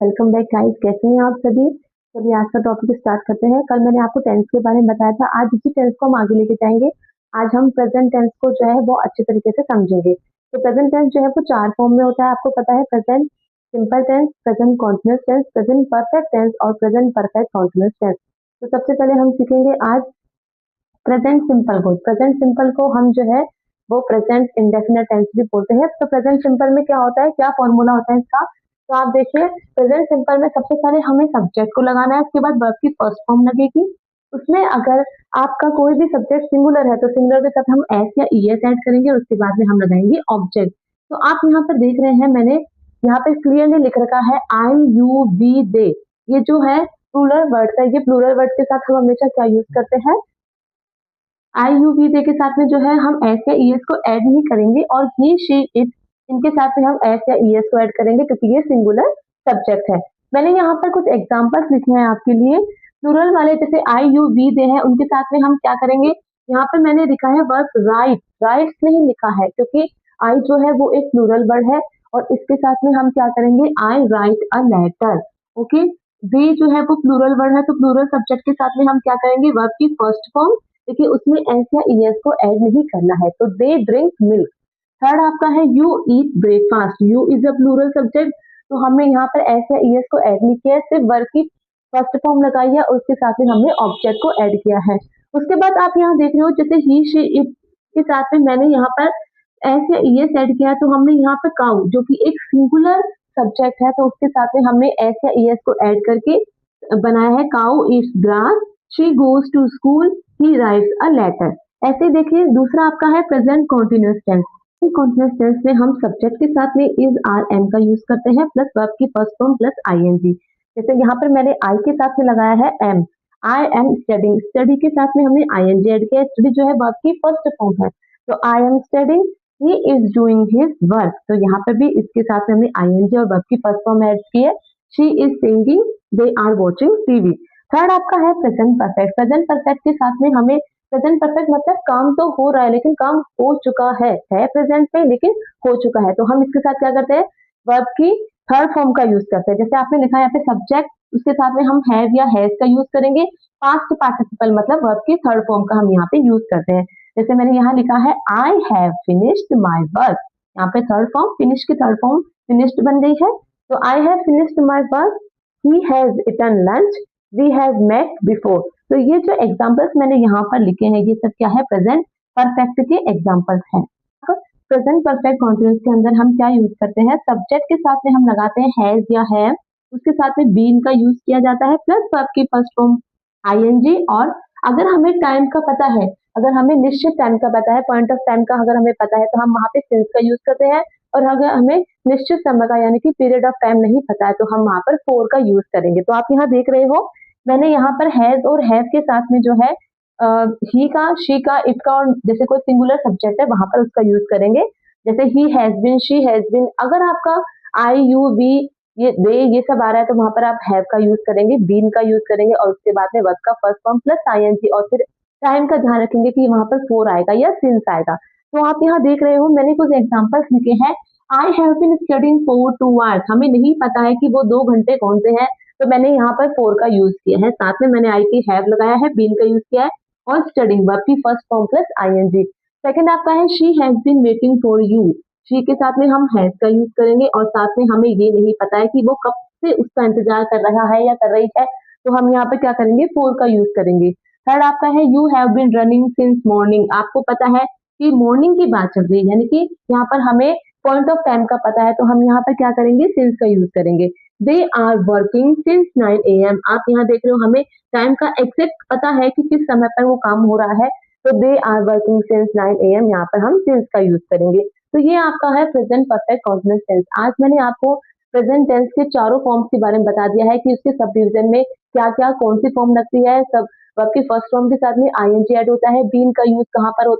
Welcome back guys, कैसे हैं आप सभी। चलिए आज का टॉपिक स्टार्ट करते हैं। कल मैंने आपको टेंस के बारे में बताया था, आज इसी टेंस को हम आगे लेके जाएंगे। आज हम प्रेजेंट टेंस को जो है वो अच्छे तरीके से समझेंगे। तो प्रेजेंट टेंस जो है वो 4 फॉर्म में होता है, आपको पता है। Present simple tense, present continuous tense, present perfect tense और प्रेजेंट परफेक्ट कॉन्टिन्यूअस टेंस। तो सबसे पहले हम सीखेंगे आज प्रेजेंट सिंपल को। प्रेजेंट सिंपल को हम जो है वो प्रेजेंट इंडेफिनिट टेंस भी बोलते हैं। तो प्रेजेंट सिंपल में क्या होता है, क्या फॉर्मूला होता है इसका। तो आप देखिए, प्रेजेंट सिंपल में सबसे पहले हमें सब्जेक्ट को लगाना है, उसके बाद वर्ब की फर्स्ट फॉर्म लगेगी। उसमें अगर आपका कोई भी सब्जेक्ट सिंगुलर है तो सिंगुलर के साथ हम एस या ईएस ऐड करेंगे और उसके बाद में हम लगाएंगे ऑब्जेक्ट। तो आप यहाँ पर देख रहे हैं, मैंने यहाँ पे क्लियरली लिख रखा है आई यू वी दे। ये जो है प्लूरल वर्ड है, ये प्लूरल वर्ड के साथ हम हमेशा क्या यूज करते हैं, आई यू वी दे के साथ में जो है हम एस या ईएस को ऐड नहीं करेंगे, और ही शी इट इनके साथ में हम एस या ईएस को ऐड करेंगे क्योंकि ये सिंगुलर सब्जेक्ट है। मैंने यहाँ पर कुछ एग्जांपल्स लिखे हैं आपके लिए। प्लूरल वाले जैसे आई यू वी दे हैं, उनके साथ में हम क्या करेंगे, यहाँ पर मैंने लिखा है वर्ब राइट। राइट नहीं लिखा है क्योंकि आई जो है वो एक प्लूरल वर्ड है, और इसके साथ में हम क्या करेंगे, I write a letter. Okay, we जो है वो प्लूरल वर्ड है, तो प्लूरल सब्जेक्ट के साथ में हम क्या करेंगे, वर्ब की फर्स्ट फॉर्म। देखिए उसमें एस या ईएस को ऐड नहीं करना है, तो दे ड्रिंक मिल्क। थर्ड आपका है you eat breakfast. You is a plural subject, तो हमने यहाँ पर एस या ईएस को ऐड नहीं किया है, सिर्फ वर्ब की फर्स्ट फॉर्म लगाई है और उसके साथ में हमने ऑब्जेक्ट को ऐड किया है। उसके बाद आप यहाँ देख रहे हो, जैसे ही शी इट के साथ में मैंने यहाँ पर एस या ईएस ऐड किया, तो हमने यहाँ पर काउ जो कि एक सिंगुलर सब्जेक्ट है, तो उसके साथ में हमने एस या ईएस को ऐड करके बनाया है cow eats grass, she goes to school, he writes a letter. ऐसे देखिए, दूसरा आपका है present continuous tense. Continuous tense में हम सब्जेक्ट के साथ में इज आर एम का यूज करते हैं, प्लस वर्ब की फर्स्ट फॉर्म प्लस आईएनजी। जैसे यहाँ पर मैंने आई के साथ में लगाया है am. I am studying, study के साथ में हमने आईएनजी ऐड किया। स्टडी जो है वर्ब की फर्स्ट फॉर्म है, तो आई am studying, he is doing his work. तो यहाँ पर भी इसके साथ में हमने आईएनजी और वर्ब की फर्स्ट फॉर्म ऐड की है। She is singing, they are watching TV. Third आपका है प्रेजेंट परफेक्ट। प्रेजेंट परफेक्ट के साथ में हमें, प्रेजेंट परफेक्ट मतलब काम तो हो रहा है लेकिन काम हो चुका है प्रेजेंट में लेकिन हो चुका है, तो हम इसके साथ क्या करते हैं, वर्ब की थर्ड फॉर्म का यूज करते हैं। जैसे आपने लिखा है यहाँ पे सब्जेक्ट, उसके साथ में हम हैव या हैज का यूज करेंगे। पास्ट पार्टिसिपल मतलब वर्ब की थर्ड फॉर्म का हम यहाँ पे यूज करते हैं। जैसे मैंने यहाँ लिखा है I have finished my work, यहाँ पे थर्ड फॉर्म, फिनिश की थर्ड फॉर्म फिनिश्ड बन गई है। तो I have finished my work, he has eaten lunch, we have met before. तो ये जो एग्जांपल्स मैंने यहाँ पर लिखे हैं, ये सब क्या है, प्रेजेंट परफेक्ट के एग्जांपल्स हैं। प्रेजेंट परफेक्ट कॉन्टिन्यूअस के अंदर हम क्या यूज करते हैं, सब्जेक्ट के साथ में हम लगाते हैं हैज या हैव, उसके साथ में बीन का यूज किया जाता है, प्लस वर्ब की फर्स्ट फॉर्म आईएनजी। और अगर हमें टाइम का पता है, अगर हमें निश्चित टाइम का पता है, पॉइंट ऑफ टाइम का अगर हमें पता है, तो हम वहां पे सिंस का यूज करते हैं। और अगर हमें निश्चित समय का यानी कि पीरियड ऑफ टाइम नहीं पता है, तो हम वहां पर फोर का यूज करेंगे। तो आप यहाँ देख रहे हो, मैंने यहाँ पर हैज और हैव के साथ में जो है ही का, शी का, इट का, और जैसे कोई सिंगुलर सब्जेक्ट है वहां पर उसका यूज करेंगे। जैसे he has been, she has been. अगर आपका आई यू वी ये दे ये सब आ रहा है, तो वहां पर आप हैव का यूज करेंगे, बीन का यूज करेंगे, और उसके बाद में वर्ब का फर्स्ट फॉर्म प्लस आईएनजी, और फिर टाइम का ध्यान रखेंगे कि वहां पर फोर आएगा या सिंस आएगा। तो आप यहाँ देख रहे हो, मैंने कुछ एग्जाम्पल्स लिखे हैं। I have been studying for 2 hours, हमें नहीं पता है कि वो 2 घंटे कौन से हैं, तो मैंने यहाँ पर फोर का यूज किया है। साथ में मैंने आई की हैव लगाया है, बीन का यूज किया है, और स्टडिंग वर्ब की first form plus ING. Second आपका है she has been waiting for you. She के साथ में हम हैज का यूज करेंगे, और साथ में हमें ये नहीं पता है कि वो कब से उसका इंतजार कर रहा है या कर रही है, तो हम यहाँ पे क्या करेंगे, फोर का यूज करेंगे। थर्ड आपका है you have been running since morning. आपको पता है कि मॉर्निंग की बात चल रही है, यानी कि यहाँ पर हमें पॉइंट ऑफ टाइम का पता है, तो हम यहाँ पर क्या करेंगे, सिंस का यूज करेंगे। They are working since 9 AM। आप यहाँ देख रहे हो, हमें टाइम का एग्जैक्ट पता है कि किस समय पर वो काम हो रहा है, तो they are working since 9 AM, यहाँ पर हम सिंस का यूज करेंगे। तो ये आपका है प्रेजेंट परफेक्ट कॉन्टिन्यूअस टेंस। आज मैंने आपको प्रेजेंट टेंस के चारों फॉर्म्स के बारे में बता दिया है कि उसके सब डिवीजन में क्या क्या कौन सी फॉर्म लगती है। सब वर्ब की फर्स्ट फॉर्म के साथ में आईएनजी ऐड होता है, बीन का यूज कहाँ पर होता है,